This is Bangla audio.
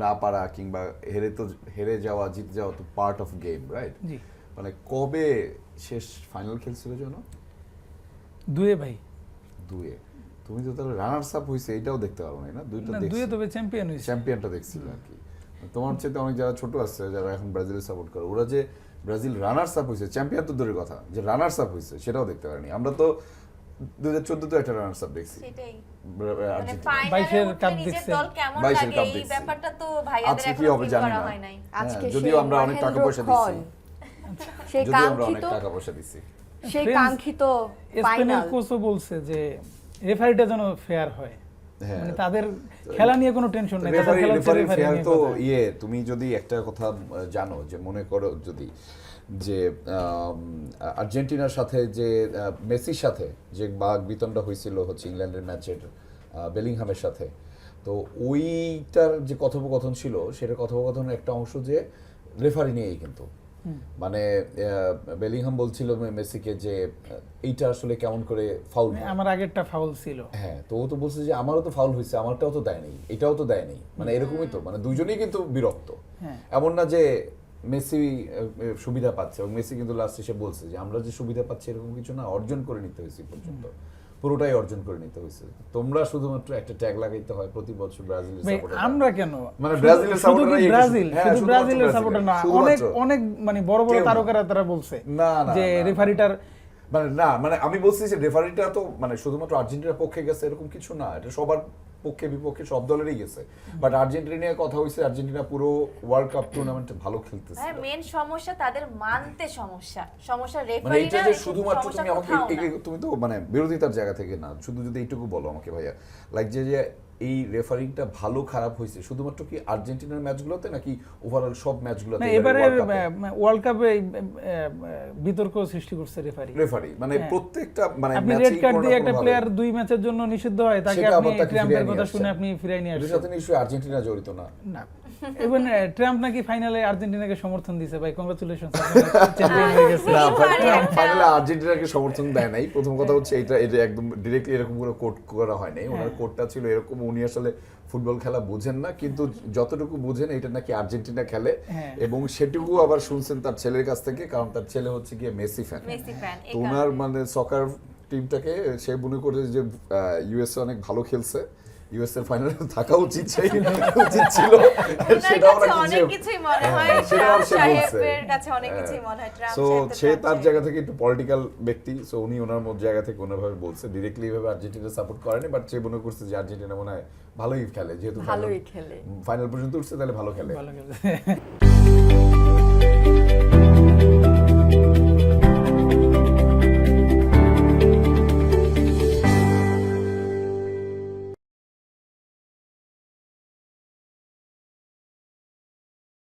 না পারা কিংবা হেরে যাওয়া জিতে যাওয়া তো পার্ট অফ গেম, রাইট? জি। মানে কবে শেষ ফাইনাল খেলছিল যেন? 2-এ ভাই। 2-এ। তুমি তো তাহলে রানার্স আপ হইছে এটাও দেখতে পারো না, দুইটা না, দেখছি। 2-এ তবে চ্যাম্পিয়ন হইছে। চ্যাম্পিয়নটা দেখছিল আর কি। তোমার চাইতে অনেক যারা ছোট আছে যারা এখন ব্রাজিলের সাপোর্ট করে, ওরা যে ব্রাজিল রানার্স আপ হইছে, চ্যাম্পিয়ন তো দূরের কথা, যে রানার্স আপ হইছে সেটাও দেখতে পারিনি। আমরা তো 2014 তো একটা রানার্স আপ দেখছি। সেটাই। মানে আর্জেন্টিনা। ফাইনালে 22-এর উঠলে কাপ নিজের দেখছেন। দল কেমন 22-এর লাগে কাপ এই দেখছি। ব্যাপারটা তো ভাইয়াদের আজকে কি এখনো হবে ফিল জানি করা না। হয় নাই। আজকে যদিও আমরা অনেক টাকা পয়সা দিচ্ছি, সেই যদিও আমরা অনেক কাঙ্ক্ষিত টাকা পয়সা দিচ্ছি। সেই ফ্রেন্স, কাঙ্ক্ষিত স্পেনের ফাইনাল কোচও বলছে যে রেফারিটা যেন ফেয়ার হয়। হ্যাঁ। মানে তাদের খেলা নিয়ে কোনো টেনশন নাই, তাদের রেফারি খেলা হচ্ছে রেফারি রেফারি ফেয়ার নিয়ে তো কথা। তুমি যদি একটা কথা জানো, যে মনে করো যদি যে আর্জেন্টিনার সাথে যে মেসির সাথে যে বাগ বিতণ্ডা হয়েছিল হচ্ছে ইংল্যান্ডের ম্যাচের বেলিংহামের সাথে, তো ওইটার যে কথোপকথন ছিল সেটা কথোপকথনের একটা অংশ যে রেফারি নিয়েই, কিন্তু মানে বেলিংহাম বলছিল মেসিকে যে এইটা আসলে কেমন করে ফাউল, আমার আগেরটা ফাউল ছিল। হ্যাঁ, তো ও তো বলছে যে আমারও তো ফাউল হয়েছে, আমারটাও তো দেয়নি, এটাও তো দেয়নি, মানে এরকমই তো, মানে দুইজনেই কিন্তু বিরক্ত। হ্যাঁ। এমন না যে মেসি সুবিধা পাচ্ছে, এবং মেসি কিন্তু লাস্ট এসে বলছে যে আমরা যে সুবিধা পাচ্ছি এরকম কিছু না, অর্জন করে নিতে হয়েছে পর্যন্ত, পুরোটাই অর্জন করে নিতে হয়েছে। তোমরা শুধুমাত্র একটা ট্যাগ লাগাইতে হয় প্রতি বছর ব্রাজিলের ভাই, সাপোর্টার, আমরা কেন মানে ব্রাজিলের শুধু কি সাপোর্টার, ব্রাজিল, শুধু ব্রাজিলের সাপোর্টার না, অনেক অনেক মানে বড় বড় কেউ না। তারকারা তারা বলছে না, না, যে না, রেফারিটার মানে না, মানে আমি বলছি যে রেফারিটা তো মানে শুধুমাত্র আর্জেন্টিনার পক্ষে গেছে এরকম কিছু না, এটা সবার পক্ষে বিপক্ষে সব দলেরই গেছে। বাট আর্জেন্টিনার কথা হইছে আর্জেন্টিনা পুরো ওয়ার্ল্ড কাপ টুর্নামেন্টে ভালো খেলতেছে। হ্যাঁ, মেন সমস্যা তাদের মানতে সমস্যা মানে রেফারি এইটা না, যে শুধুমাত্র সমস্যা তুমি আমাকে কোথাও না। তুমি তো মানে বিরোধিতার জায়গা থেকে না, শুধু যদি এইটুকু বলো আমাকে ভাইয়া, লাইক যে এই রেফারিংটা ভালো খারাপ হয়েছে শুধুমাত্র কি আর্জেন্টিনার ম্যাচগুলোতে নাকি ওভারঅল সব ম্যাচগুলোতে? না, এবারের ওয়ার্ল্ড কাপে বিতর্ক সৃষ্টি করছে রেফারি মানে প্রত্যেকটা মানে আপনি রেড কার্ড দিয়ে একটা প্লেয়ার 2 ম্যাচের জন্য নিষিদ্ধ হয়, তাকে আপনি ট্রাম্পের কথা শুনে আপনি ফিরাই নিয়ে এর আসছেন। সাথে নিশ্চয়ই আর্জেন্টিনা জড়িত না। না, ইভেন ট্রাম্প নাকি ফাইনালে আর্জেন্টিনাকে সমর্থন দিয়েছে। ভাই কংগ্রাচুলেশনস, চ্যাম্পিয়ন হয়ে গেছে। না, ফাইনালে আর্জেন্টিনাকে সমর্থন দেয় নাই। প্রথম কথা হচ্ছে এটা একদম ডিরেক্টলি এরকম করে কোট করা হয় নাই, ওনার কোটটা ছিল এরকম, উনি আসলে ফুটবল খেলা বুঝেন না, কিন্তু যতটুকু বুঝেন এটা নাকি আর্জেন্টিনা খেলে, এবং সেটুকু আবার শুনছেন তার ছেলের কাছ থেকে, কারণ তার ছেলে হচ্ছে গিয়ে মেসি ফ্যান। তো ওনার মানে সকার টিমটাকে সে মনে করে যে ইউএসএ অনেক ভালো খেলছে, ইউএস এর ফাইনালে থাকা উচিত ছিল, সেটা অনেক কিছুই মনে হয় ট্রাম্প সাহেবের কাছে, অনেক কিছুই মনে হয় ট্রাম্প সাহেব। সো সে তার জায়গা থেকে একটু পলিটিক্যাল ব্যক্তি, সো উনি ওনার জায়গা থেকে ওনাভাবে বলছে, ডিরেক্টলি ভাবে আর্জেন্টিনা সাপোর্ট করেনি, বাট সে মনে করছে যে আর্জেন্টিনা মনে হয় ভালোই খেলে, যেহেতু ভালোই খেলে, ফাইনাল পর্যন্ত উঠছে তাহলে ভালো খেলে। ভালো খেলে।